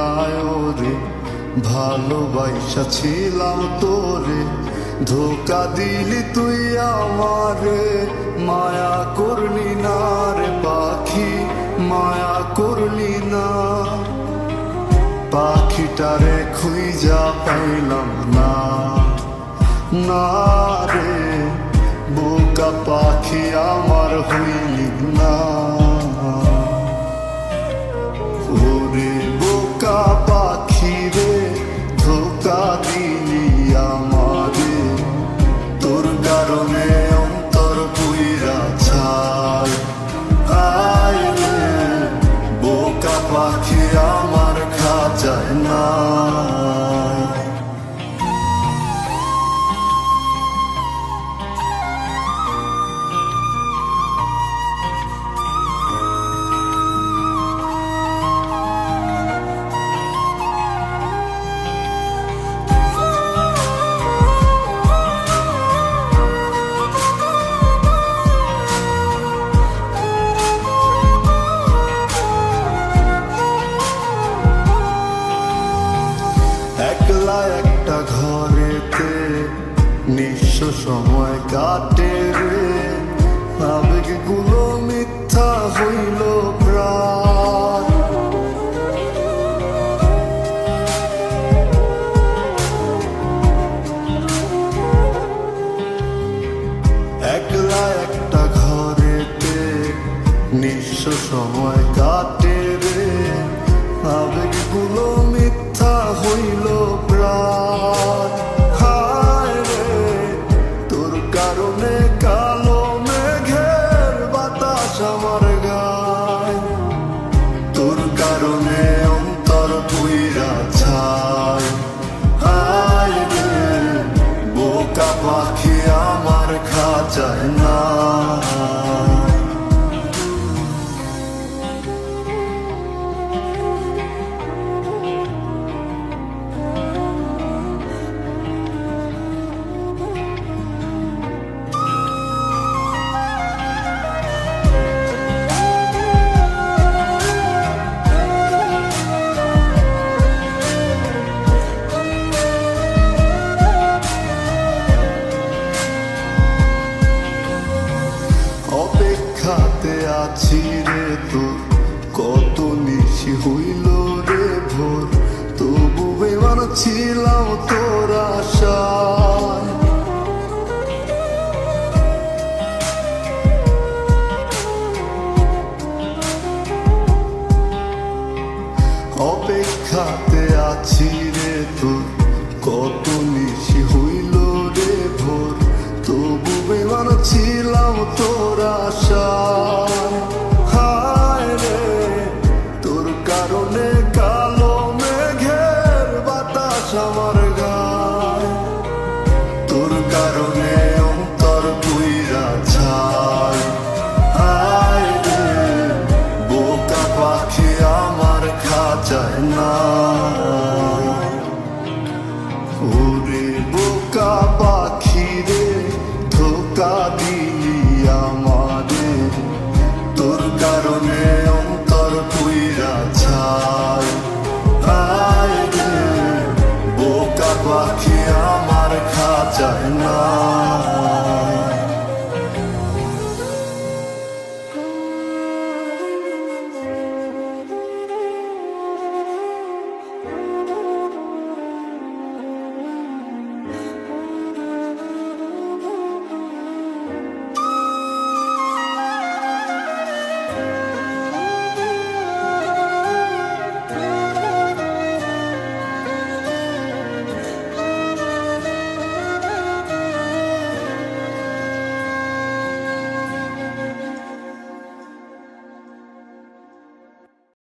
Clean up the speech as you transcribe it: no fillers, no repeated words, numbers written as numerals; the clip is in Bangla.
বেলায় রে ভালোবাসা ছিলাম তোরে, ধোকা দিলি তুই আমারে। মায়া করলি না রে পাখি, মায়া করলি না। পাখিটারে খুঁজা পাইলাম না, না রে বোকা পাখি আমার হইলি না। ওরে বোকা পাখি রে ধোকা দিলি আমারে, তোর কারণে অন্তর পুইরা ছাই। আয় রে বোকা পাখি আমার খাঁচায় নাই। একলা একটা ঘরেতে নিঃস্ব সময় কাটে রে, আবেগগুলো মিথ্যা হইল প্রায়। একলা একটা ঘরেতে নিঃস্ব সময় কাটে রে, আবেগগুলো মিথ্যা হইল প্রায়। হায় রে তোর কারণে কালো মেঘের বাতাস আমার গায়, তোর কারণে অন্তর পুইরা ছাই। হায় রে বোকা পাখি আমার খাঁচায় না। অপেক্ষাতে আছি রে তোর, কত নিশি হইল রে ভোর, তবু বেমান ছিলাম তোর আশায়। অপেক্ষাতে আছি রে তোর, কত নিশি হইল রে ভোর, তবু বেমান ছিলাম তোর আশা।